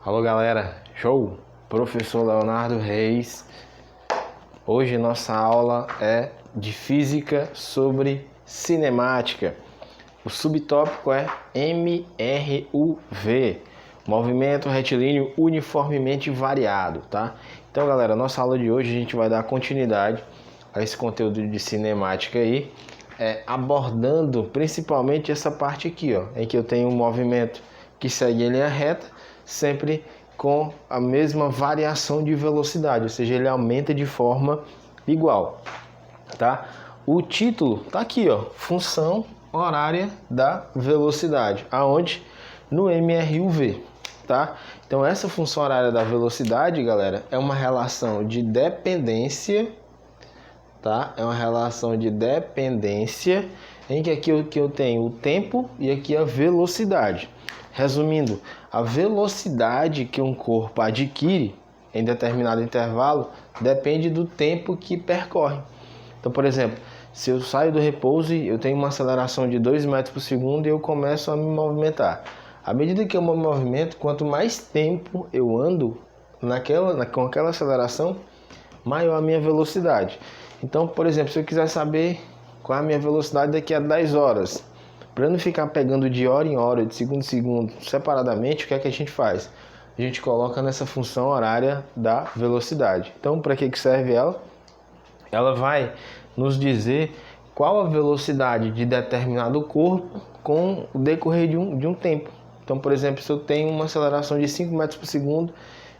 Alô galera, show! Professor Leonardo Reis. Hoje nossa aula é de física sobre cinemática. O subtópico é MRUV, movimento retilíneo uniformemente variado, tá? Então galera, nossa aula de hoje a gente vai dar continuidade a esse conteúdo de cinemática aí, abordando principalmente essa parte aqui, ó, em que eu tenho um movimento que segue em linha reta, sempre com a mesma variação de velocidade, ou seja, ele aumenta de forma igual, tá? O título tá aqui, ó, função horária da velocidade, aonde? No MRUV, tá? Então essa função horária da velocidade, galera, é uma relação de dependência, tá? É uma relação de dependência em que aqui eu tenho o tempo e aqui a velocidade. Resumindo, a velocidade que um corpo adquire em determinado intervalo depende do tempo que percorre. Então, por exemplo, se eu saio do repouso e eu tenho uma aceleração de 2 metros por segundo e eu começo a me movimentar. À medida que eu me movimento, quanto mais tempo eu ando com aquela aceleração, maior a minha velocidade. Então, por exemplo, se eu quiser saber qual é a minha velocidade daqui a 10 horas, para não ficar pegando de hora em hora, de segundo em segundo, separadamente, o que é que a gente faz? A gente coloca nessa função horária da velocidade. Então, para que serve ela? Ela vai nos dizer qual a velocidade de determinado corpo com o decorrer de um tempo. Então, por exemplo, se eu tenho uma aceleração de 5 metros por segundo,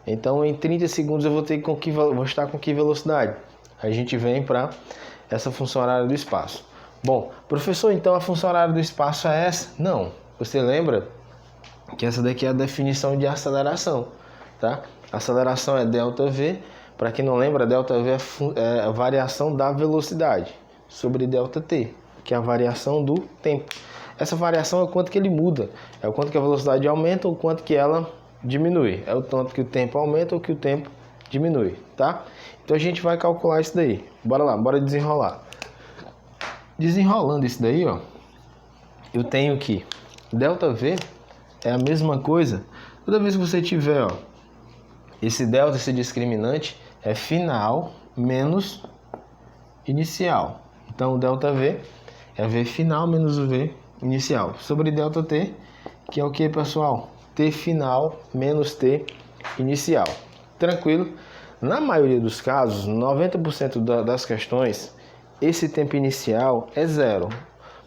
então em 30 segundos eu vou estar com que velocidade? Aí a gente vem para essa função horária do espaço. Bom, professor, então a função horária do espaço é essa? Não. Você lembra que essa daqui é a definição de aceleração, tá? Aceleração é ΔV. Para quem não lembra, ΔV é a variação da velocidade sobre ΔT, que é a variação do tempo. Essa variação é o quanto que ele muda, é o quanto que a velocidade aumenta ou o quanto que ela diminui. É o tanto que o tempo aumenta ou que o tempo diminui, tá? Então a gente vai calcular isso daí. Bora lá, bora desenrolar. Desenrolando isso daí, ó, eu tenho que ΔV é a mesma coisa. Toda vez que você tiver, ó, esse delta, esse discriminante, é final menos inicial. Então, o ΔV é V final menos o V inicial. Sobre ΔT, que é o que, pessoal? T final menos T inicial. Tranquilo? Na maioria dos casos, 90% das questões, esse tempo inicial é zero.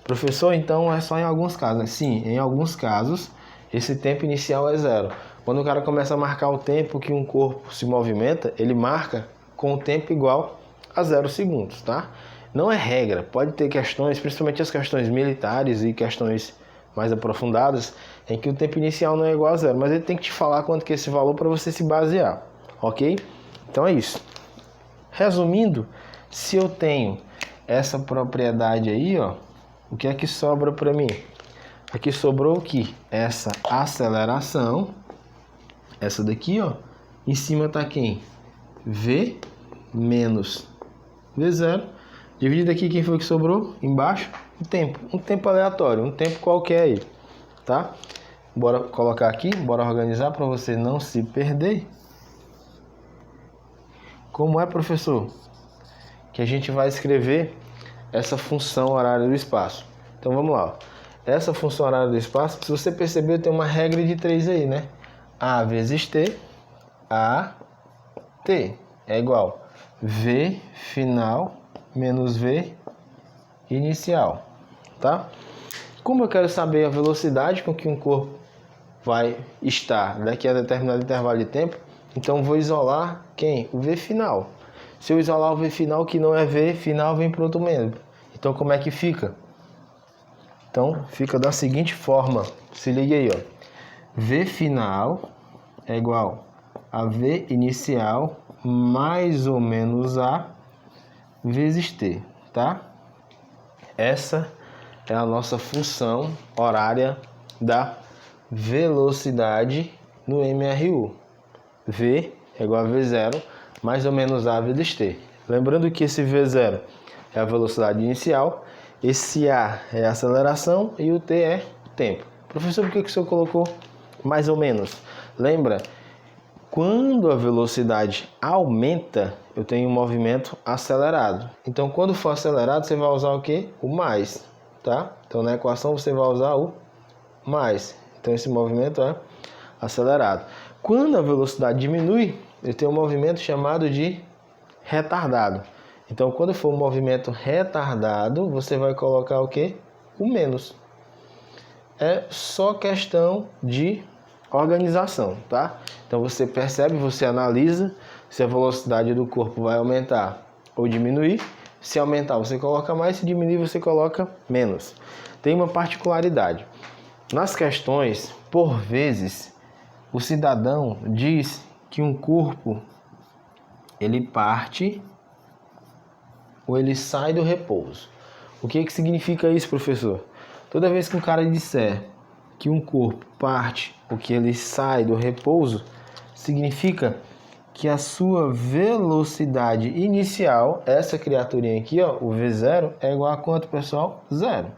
Professor, então é só em alguns casos? Sim, em alguns casos, esse tempo inicial é zero. Quando o cara começa a marcar o tempo que um corpo se movimenta, ele marca com o tempo igual a 0 segundos, tá? Não é regra, pode ter questões, principalmente as questões militares e questões mais aprofundadas, em que o tempo inicial não é igual a zero, mas ele tem que te falar quanto que é esse valor para você se basear, ok? Então é isso. Resumindo, se eu tenho essa propriedade aí, ó, o que é que sobra para mim? Aqui sobrou o que? Essa aceleração, essa daqui, ó, em cima tá quem? V menos V0, dividido aqui, quem foi que sobrou? Embaixo, um tempo aleatório, um tempo qualquer aí, tá? Bora colocar aqui, bora organizar para você não se perder. Como é, professor? Que a gente vai escrever essa função horária do espaço. Então vamos lá, ó. Essa função horária do espaço, se você perceber, tem uma regra de 3 aí, né? A vezes T, A, T é igual V final menos V inicial, tá? Como eu quero saber a velocidade com que um corpo vai estar daqui a determinado intervalo de tempo, então vou isolar quem? O V final. Se eu isolar o V final, que não é V final, vem para outro membro. Então como é que fica? Então fica da seguinte forma, se liga aí, ó. V final é igual a V inicial mais ou menos A vezes T, tá? Essa é a nossa função horária da velocidade no MRU. V é igual a V0 mais ou menos A vezes T. Lembrando que esse V0 é a velocidade inicial, esse A é a aceleração e o T é o tempo. Professor, por que o senhor colocou mais ou menos? Lembra Quando a velocidade aumenta, eu tenho um movimento acelerado. Então, quando for acelerado, você vai usar o quê? O mais, tá? Então, na equação, você vai usar o mais. Então, esse movimento é acelerado. Quando a velocidade diminui, eu tenho um movimento chamado de retardado. Então, quando for um movimento retardado, você vai colocar o quê? O menos. É só questão de organização, tá? Então você percebe, você analisa se a velocidade do corpo vai aumentar ou diminuir. Se aumentar, você coloca mais, se diminuir, você coloca menos. Tem uma particularidade. Nas questões, por vezes, o cidadão diz que um corpo ele parte ou ele sai do repouso. O que significa isso, professor? Toda vez que um cara disser que um corpo parte ou que ele sai do repouso, significa que a sua velocidade inicial, essa criaturinha aqui, ó, o V0, é igual a quanto, pessoal? Zero.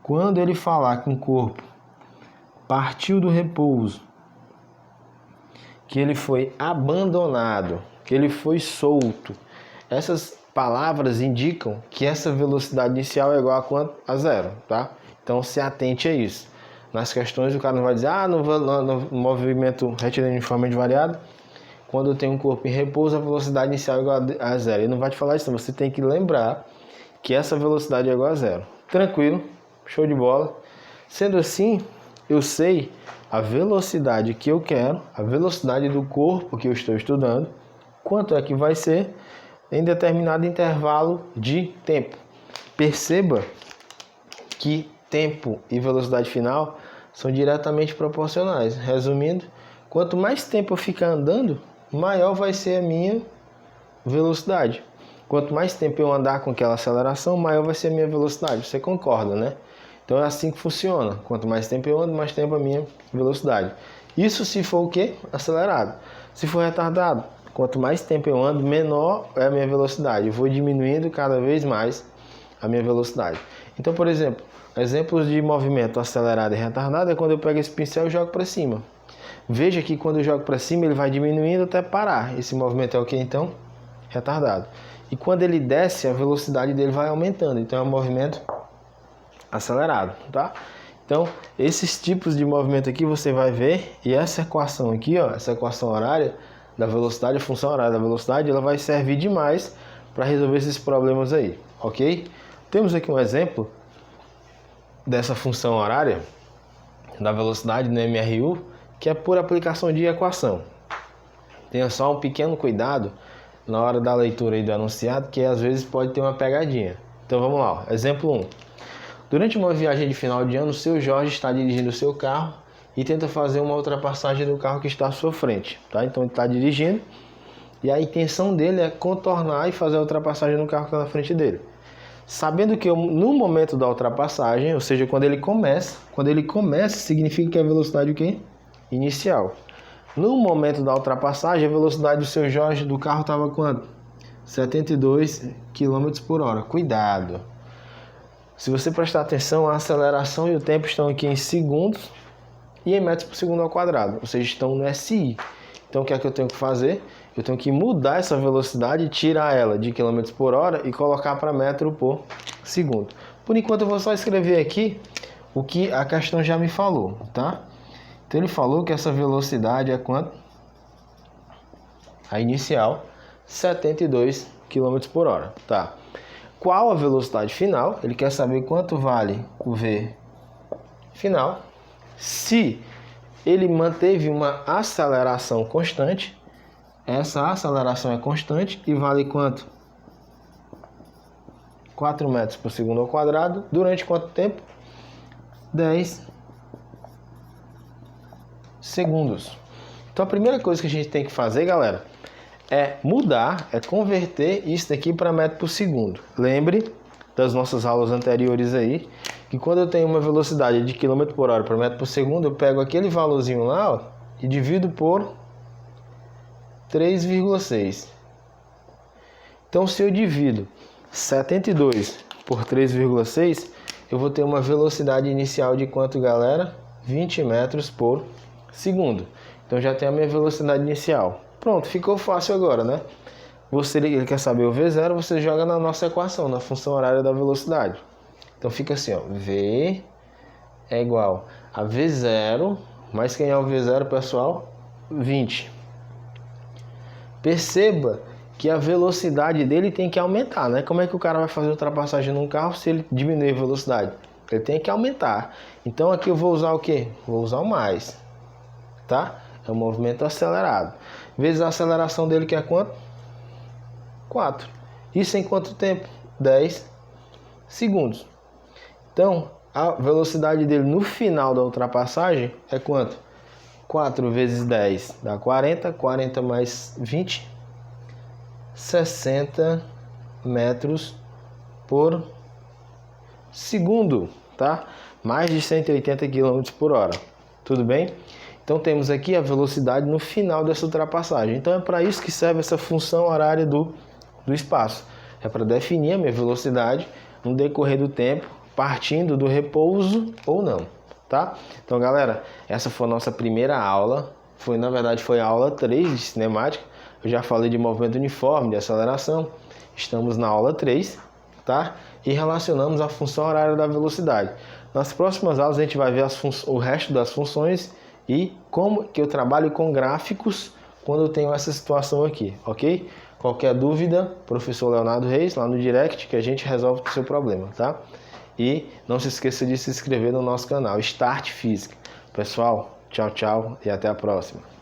Quando ele falar que um corpo partiu do repouso, que ele foi abandonado, que ele foi solto, essas palavras indicam que essa velocidade inicial é igual a quanto? A zero, tá? Então se atente a isso. Nas questões o cara não vai dizer, no movimento retilíneo uniformemente variado, quando eu tenho um corpo em repouso, a velocidade inicial é igual a zero. Ele não vai te falar isso, você tem que lembrar que essa velocidade é igual a zero. Tranquilo, show de bola. Sendo assim, eu sei a velocidade que eu quero, a velocidade do corpo que eu estou estudando, quanto é que vai ser em determinado intervalo de tempo. Perceba que tempo e velocidade final são diretamente proporcionais. Resumindo, quanto mais tempo eu ficar andando, maior vai ser a minha velocidade. Quanto mais tempo eu andar com aquela aceleração, maior vai ser a minha velocidade. Você concorda, né? Então é assim que funciona. Quanto mais tempo eu ando, mais tempo a minha velocidade. Isso se for o quê? Acelerado. Se for retardado, quanto mais tempo eu ando, menor é a minha velocidade. Eu vou diminuindo cada vez mais a minha velocidade. Então, por exemplo, exemplos de movimento acelerado e retardado é quando eu pego esse pincel e jogo para cima. Veja que quando eu jogo para cima, ele vai diminuindo até parar. Esse movimento é o que então? Retardado. E quando ele desce, a velocidade dele vai aumentando. Então é um movimento acelerado, tá? Então, esses tipos de movimento aqui você vai ver, e essa equação aqui, ó, essa equação horária da velocidade, a função horária da velocidade, ela vai servir demais para resolver esses problemas aí, ok? Temos aqui um exemplo dessa função horária da velocidade no MRU, que é por aplicação de equação. Tenha só um pequeno cuidado na hora da leitura aí do enunciado, que às vezes pode ter uma pegadinha. Então vamos lá, exemplo 1. Durante uma viagem de final de ano, o seu Jorge está dirigindo o seu carro e tenta fazer uma ultrapassagem do carro que está à sua frente, tá? Então ele está dirigindo e a intenção dele é contornar e fazer a ultrapassagem no carro que está na frente dele. Sabendo que no momento da ultrapassagem, ou seja, quando ele começa, significa que a velocidade o quê? Inicial. No momento da ultrapassagem, a velocidade do seu Jorge do carro estava quanto? 72 km por hora. Cuidado! Se você prestar atenção, a aceleração e o tempo estão aqui em segundos e em metros por segundo ao quadrado, ou seja, estão no SI. Então o que é que eu tenho que fazer? Eu tenho que mudar essa velocidade, tirar ela de km por hora e colocar para metro por segundo. Por enquanto eu vou só escrever aqui o que a questão já me falou, tá? Então ele falou que essa velocidade é quanto? A inicial, 72 km por hora, tá? Qual a velocidade final? Ele quer saber quanto vale o V final. Se ele manteve uma aceleração constante, essa aceleração é constante e vale quanto? 4 metros por segundo ao quadrado. Durante quanto tempo? 10 segundos. Então a primeira coisa que a gente tem que fazer, galera, é mudar, é converter isso daqui para metro por segundo. Lembre das nossas aulas anteriores aí, que quando eu tenho uma velocidade de km por hora para metro por segundo, eu pego aquele valorzinho lá, ó, e divido por 3,6. Então se eu divido 72 por 3,6, eu vou ter uma velocidade inicial de quanto, galera? 20 metros por segundo. Então Então já tem a minha velocidade inicial. Pronto, ficou fácil agora, né? Ele quer saber o V0, você joga na nossa equação, na função horária da velocidade. Então fica assim, ó, V é igual a V0, mas quem é o V0, pessoal? 20. Perceba que a velocidade dele tem que aumentar, né? Como é que o cara vai fazer ultrapassagem num carro se ele diminuir a velocidade? Ele tem que aumentar. Então aqui eu vou usar o quê? Vou usar o mais, tá? É um movimento acelerado. Vezes a aceleração dele, que é quanto? 4. Isso em quanto tempo? 10 segundos. Então, a velocidade dele no final da ultrapassagem é quanto? 4 vezes 10 dá 40. 40 mais 20, 60 metros por segundo, tá? Mais de 180 km por hora. Tudo bem? Então temos aqui a velocidade no final dessa ultrapassagem. Então é para isso que serve essa função horária do espaço. É para definir a minha velocidade no decorrer do tempo, partindo do repouso ou não, tá? Então, galera, essa foi a nossa primeira aula. Na verdade, foi a aula 3 de cinemática. Eu já falei de movimento uniforme, de aceleração. Estamos na aula 3, tá? E relacionamos a função horária da velocidade. Nas próximas aulas a gente vai ver o resto das funções e como que eu trabalho com gráficos quando eu tenho essa situação aqui, ok? Qualquer dúvida, professor Leonardo Reis, lá no direct, que a gente resolve o seu problema, tá? E não se esqueça de se inscrever no nosso canal Start Física. Pessoal, tchau, tchau e até a próxima.